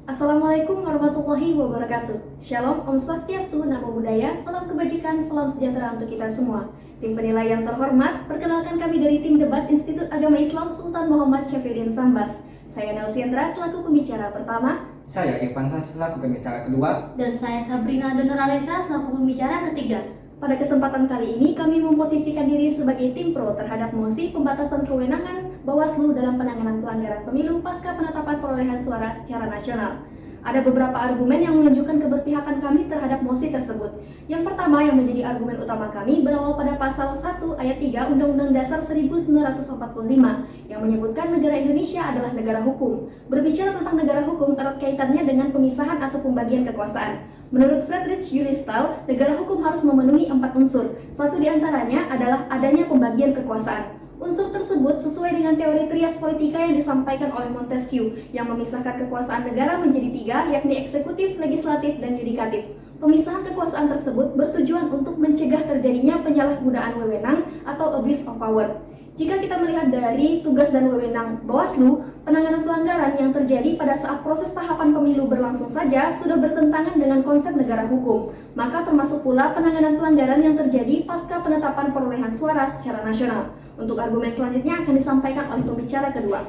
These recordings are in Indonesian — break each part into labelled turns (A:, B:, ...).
A: Assalamualaikum warahmatullahi wabarakatuh. Shalom, Om Swastiastu, Namo Buddhaya, salam kebajikan, salam sejahtera untuk kita semua. Tim penilai yang terhormat, perkenalkan kami dari tim debat Institut Agama Islam Sultan Muhammad Syafruddin Sambas. Saya Nelsiendra selaku pembicara pertama.
B: Saya Irfansyah selaku pembicara kedua.
C: Dan saya Sabrina Denuralesa selaku pembicara ketiga.
A: Pada kesempatan kali ini, kami memposisikan diri sebagai tim pro terhadap mosi pembatasan kewenangan Bawaslu dalam penanganan pelanggaran pemilu pasca penetapan perolehan suara secara nasional. Ada beberapa argumen yang menunjukkan keberpihakan kami terhadap mosi tersebut. Yang pertama yang menjadi argumen utama kami berawal pada pasal 1 ayat 3 Undang-Undang Dasar 1945 yang menyebutkan negara Indonesia adalah negara hukum. Berbicara tentang negara hukum erat kaitannya dengan pemisahan atau pembagian kekuasaan. Menurut Friedrich Juristal, negara hukum harus memenuhi 4 unsur. Satu di antaranya adalah adanya pembagian kekuasaan. Unsur tersebut sesuai dengan teori trias politika yang disampaikan oleh Montesquieu yang memisahkan kekuasaan negara menjadi 3, yakni eksekutif, legislatif, dan yudikatif. Pemisahan kekuasaan tersebut bertujuan untuk mencegah terjadinya penyalahgunaan wewenang atau abuse of power. Jika kita melihat dari tugas dan wewenang Bawaslu, penanganan pelanggaran yang terjadi pada saat proses tahapan pemilu berlangsung saja sudah bertentangan dengan konsep negara hukum. Maka termasuk pula penanganan pelanggaran yang terjadi pasca penetapan perolehan suara secara nasional. Untuk argumen selanjutnya akan disampaikan oleh pembicara kedua.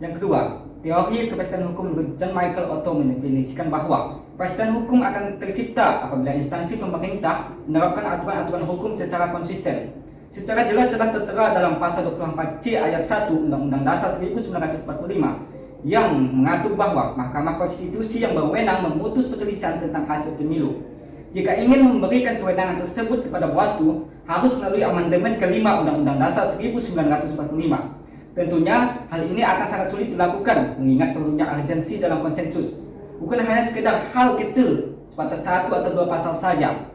B: Yang kedua, teori kepastian hukum menurut John Michael Otto mendefinisikan bahwa kepastian hukum akan tercipta apabila instansi pemerintah menerapkan aturan-aturan hukum secara konsisten. Secara jelas telah tertera dalam pasal 24C ayat 1 Undang-Undang Dasar 1945 yang mengatur bahwa Mahkamah Konstitusi yang berwenang memutus perselisihan tentang hasil pemilu. Jika ingin memberikan kewenangan tersebut kepada Bawaslu, harus melalui amandemen kelima Undang-Undang Dasar 1945. Tentunya hal ini akan sangat sulit dilakukan mengingat perlunya urgensi dalam konsensus. Bukan hanya sekedar hal kecil sebatas 1 atau 2 pasal saja.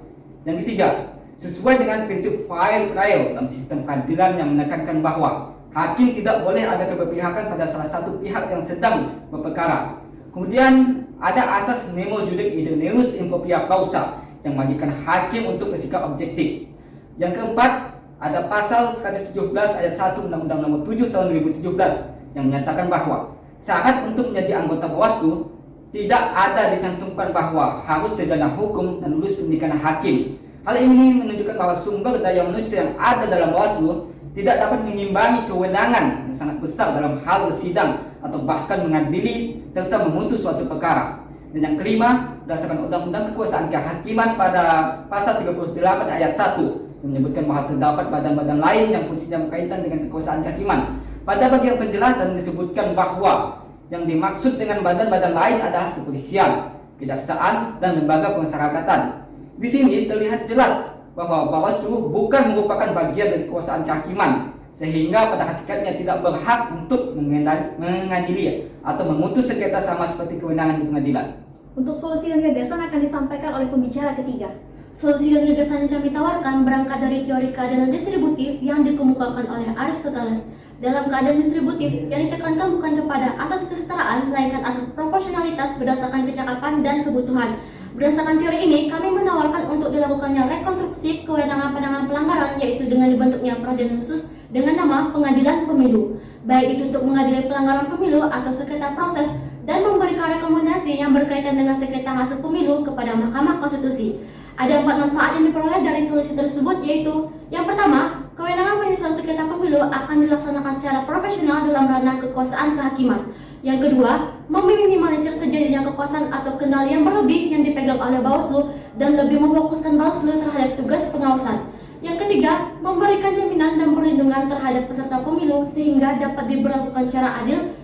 B: Yang ketiga, sesuai dengan prinsip fair trial dalam sistem peradilan yang menekankan bahwa hakim tidak boleh ada keberpihakan pada salah satu pihak yang sedang berperkara. Kemudian ada asas nemo judic idoneus in propria causa yang mewajibkan hakim untuk bersikap objektif. Yang keempat, ada pasal 117 ayat 1 Undang-Undang Nomor 7 Tahun 2017 yang menyatakan bahwa syarat untuk menjadi anggota Bawaslu tidak ada dicantumkan bahwa harus sarjana hukum dan lulus pendidikan hakim. Hal ini menunjukkan bahwa sumber daya manusia yang ada dalam Bawaslu tidak dapat mengimbangi kewenangan yang sangat besar dalam hal bersidang atau bahkan mengadili serta memutus suatu perkara. Dan yang kelima, berdasarkan Undang-Undang Kekuasaan Kehakiman pada pasal 38 ayat 1 yang menyebutkan bahwa terdapat badan-badan lain yang fungsinya berkaitan dengan kekuasaan kehakiman. Pada bagian penjelasan disebutkan bahwa yang dimaksud dengan badan-badan lain adalah kepolisian, kejaksaan, dan lembaga pemasyarakatan. Di sini terlihat jelas bahwa Bawaslu bukan merupakan bagian dari kekuasaan kehakiman, sehingga pada hakikatnya tidak berhak untuk mengadili atau memutus sengketa sama seperti kewenangan di pengadilan.
A: Untuk solusi dan gagasan akan disampaikan oleh pembicara ketiga.
C: Solusi dan gagasan yang kami tawarkan berangkat dari teori keadilan distributif yang dikemukakan oleh Aristoteles. Dalam keadaan distributif, yang ditekankan bukan kepada asas kesetaraan, melainkan asas proporsionalitas berdasarkan kecakapan dan kebutuhan. Berdasarkan teori ini, kami menawarkan untuk dilakukannya rekonstruksi kewenangan penanganan pelanggaran, yaitu dengan dibentuknya peradilan khusus dengan nama Pengadilan Pemilu, baik itu untuk mengadili pelanggaran pemilu atau sengketa proses, dan memberikan rekomendasi yang berkaitan dengan sengketa hasil pemilu kepada Mahkamah Konstitusi. Ada 4 manfaat yang diperoleh dari solusi tersebut, yaitu yang pertama, kewenangan penyelesaian sengketa pemilu akan dilaksanakan secara profesional dalam ranah kekuasaan kehakiman. Yang kedua, meminimalisir terjadinya kekuasaan atau kendali yang berlebih yang dipegang oleh Bawaslu dan lebih memfokuskan Bawaslu terhadap tugas pengawasan. Yang ketiga, memberikan jaminan dan perlindungan terhadap peserta pemilu sehingga dapat diberlakukan secara adil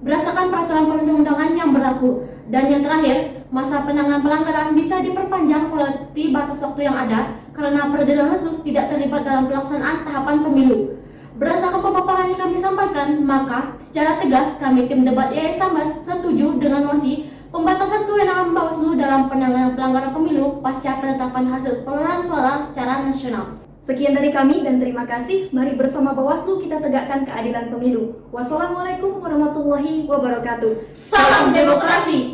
C: berdasarkan peraturan perundang-undangan yang berlaku. Dan yang terakhir, masa penanganan pelanggaran bisa diperpanjang melalui batas waktu yang ada karena peradilan khusus tidak terlibat dalam pelaksanaan tahapan pemilu. Berdasarkan pemaparan yang kami sampaikan, maka secara tegas kami tim debat YAI Sambas setuju dengan mosi pembatasan kewenangan Bawaslu dalam penanganan pelanggaran pemilu pasca penetapan hasil perolehan suara secara nasional.
A: Sekian dari kami dan terima kasih. Mari bersama Bawaslu kita tegakkan keadilan pemilu. Wassalamualaikum warahmatullahi wabarakatuh.
C: Salam demokrasi.